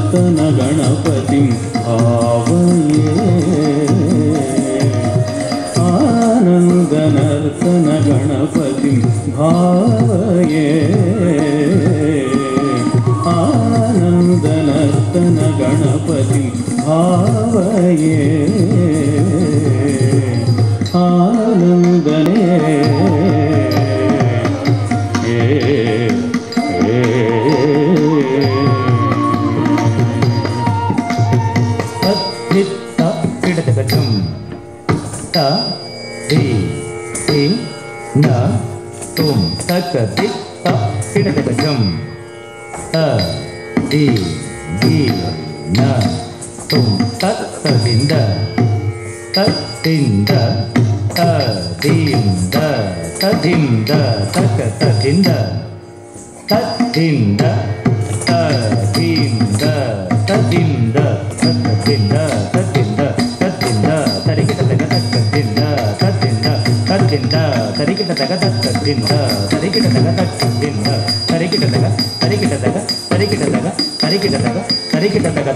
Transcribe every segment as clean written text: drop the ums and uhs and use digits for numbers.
आनन्दनर्तन गणपतिं भावये आनन्दनर्तन गणपतिं भावये आनन्दनर्तन गणपतिं भावये आनन्दने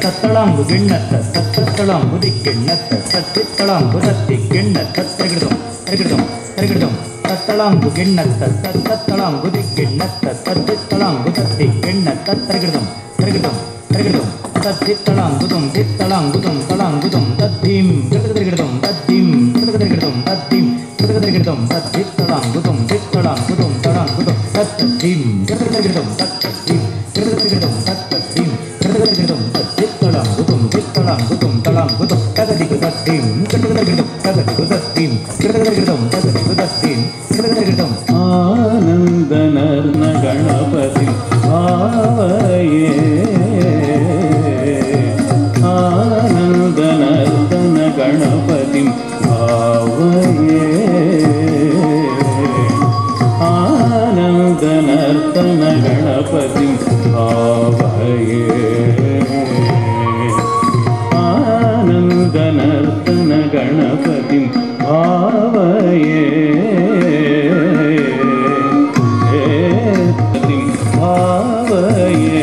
ತತ್ತಳಾಂಬು ಗಿಣ್ಣತ್ತ ತತ್ತಳಾಂಬು ದಿಕ್ಕಿಣ್ಣತ್ತ ತತ್ತಿತ್ತಳಾಂಬು ತತ್ತಿಗಿಣ್ಣತ್ತ ತರಗಿಡದಂ ತರಗಿಡದಂ ತರಗಿಡದಂ ತತ್ತಳಾಂಬು ಗಿಣ್ಣತ್ತ ತತ್ತಳಾಂಬು ದಿಕ್ಕಿಣ್ಣತ್ತ ತತ್ತಿತ್ತಳಾಂಬು ತತ್ತಿಗಿಣ್ಣತ್ತ ತರಗಿಡದಂ ತರಗಿಡದಂ ತರಗಿಡದಂ ತತ್ತಿತ್ತಳಾಂಬುದಂ ತಿತ್ತಳಾಂಬುದಂ ತಳಾಂಬುದಂ ತದ್ದಿಂ ತರಗಿಡದಂ ತದ್ದಿಂ ತರಗಿಡದಂ ತದ್ದಿಂ ತರಗಿಡದಂ ತತ್ತಿತ್ತಳಾಂಬುದಂ ತಿತ್ತಳಾಂಬುದಂ ತಳಾಂಬುದಂ ತದ್ದಿಂ ತರಗಿಡದಂ ತದ್ದಿಂ ತರಗಿಡದಂ ತದ್ದಿಂ ತರಗಿಡದಂ ತತ್ತಿತ್ತಳಾಂಬುದಂ ತಿತ್ತಳಾಂಬುದಂ ತಳಾಂಬುದಂ ತಗದಿಗು ತದ್ದಿಂ ತರಗಿಡದಂ ತಗದಿಗು ತದ್ದಿಂ ತರಗಿಡದಂ ತಗದಿಗು ತದ್ದಿಂ ತರಗಿಡದಂ ಆನಂದನರ್ನ ಗಣಪತಿ ಭಾವಯೇ आनन्दनर्तन गणपतिं भावये आनन्दनर्तन गणपतिं भावये आनन्दनर्तन गणपतिं भावये भावये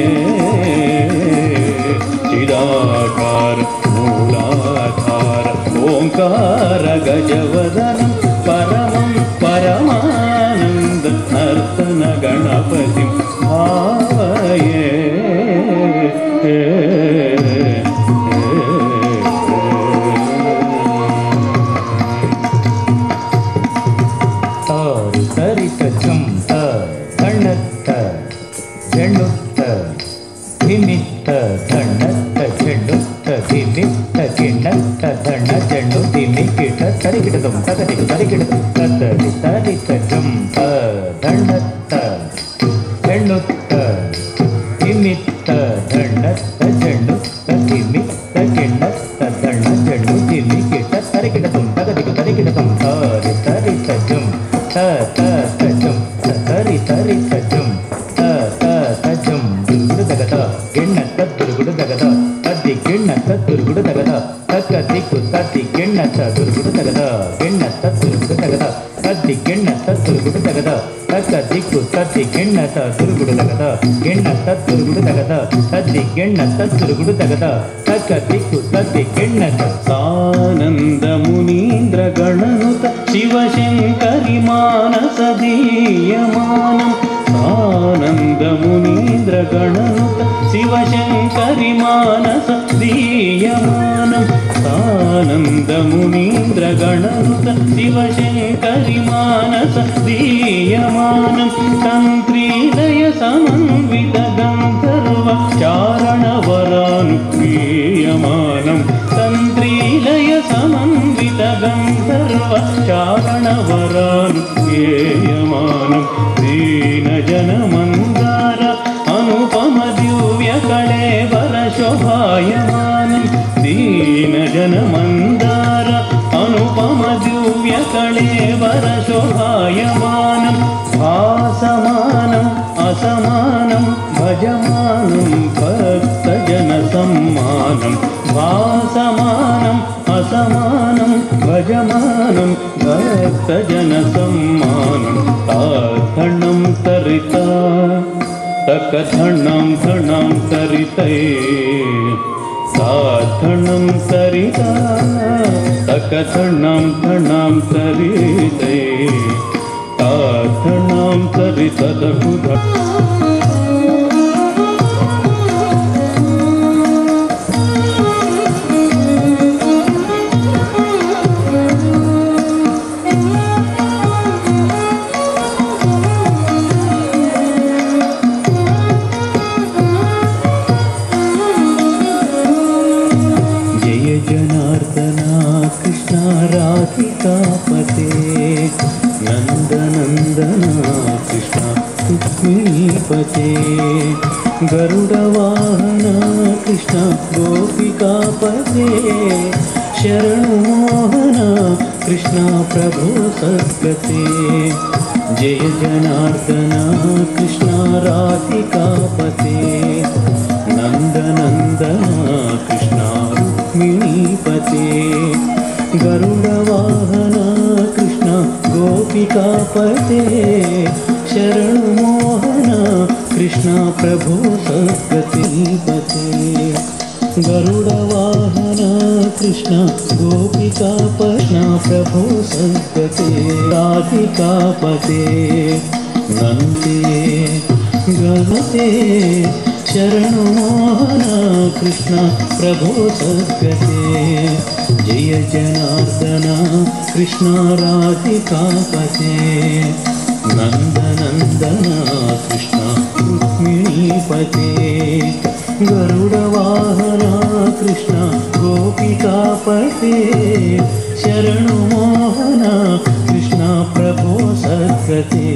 चिदाकार मूलाधार ओंकार गजवदनं परमं परमानंद नर्तन गणपतिं भावये तरित झुंत धण्णत्त झण्णुत्त धिमित्त धण्णत्त झण्णुत्त धिमित्त गिण्णत्त धण्ण झण्णु धिमिकिट तरिकिटदं तगदिगु तरिकिटदं ततरि तरित झुंत धण्णत्त झण्णुत्त धिमित्त धण्णत्त झण्णुत्त धिमित्त गिण्णत्त धण्ण झण्णु धिमिकिट तरिकिटदं तगदिगु तरिकिटदं तरि तरित झुं तजम तरि तरित झुं तजम दुर्गुड दगद गिण्णत्त दुर्गुड दगद तद्दि गिण्णत्त दुर्गुड दगद तक्कदिक्ಕು तद्दि गिण्णत्त दुर्गुड दगद गिण्णत्त दुर्गुड दगद तद्दि गिण्णत्त दुर्गुड दगद तक्कदिक्ಕು तद्दि गिण्णत्त दुर्गुड दगद गिण्णत्त दुर्गुड दगद तद्दि गिण्णत्त दुर्गुड दगद तक्कदिक्ಕು तद्दि गिण्णत्त सानंद मुनीन्द्र गणनुत शिवशंकरि मानस दीयमानं सानंद मुनीन्द्र गणनुत शिवशंकरि मानस दीयमानं सानंद मुनीन्द्र गणनुत शिवशंकरि मानस दीयमानं तंत्रीलय समन्वित गंधर्व चारणवरानुक्रियमानं तंत्रीलय समन्वित गंधर्व चारणवरानुक्रियमानं दीनजनमन्दार अनुपम दिव्य कळेवर शोभायमानं दीनजनमन्दार अनुपम दिव्य कळेवर शोभायमानं भासमानम् असमानं भजमानं भक्तजनसम्मानं भासमानम् असमानं भजमानं भक्तजनसम्मानं ताद्धनं तरिता तकधनं धनं तरितये ताथणं सरिता तकथणं थणं सरिते ताथणं सरितदहुध जनार्दना कृष्ण राधिकापते नन्दनन्दना कृष्ण रुक्मिणीपते गरुडवाहना कृष्ण गोपिकापते शरणमोहना कृष्ण प्रभो सद्गते जय जनार्दना कृष्ण राधिकापते नन्दनन्दना कृष्ण रुक्मिणीपते गरुडवाहना कृष्ण गोपिकापते शरणमोहना कृष्ण प्रभो सद्गतिपते गरुडवाहना कृष्ण गोपिकापते प्रभो सद्गते राधिकापते नन्ते गणते शरणमोहना कृष्ण प्रभो सद्गते जय जनार्दना कृष्ण राधिकापते नन्दनन्दना कृष्ण रुक्मिणीपते गरुडवाहना कृष्ण गोपिकापते शरणमोहना कृष्ण प्रभो सद्गते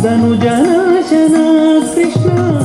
धनुजनाशना कृष्ण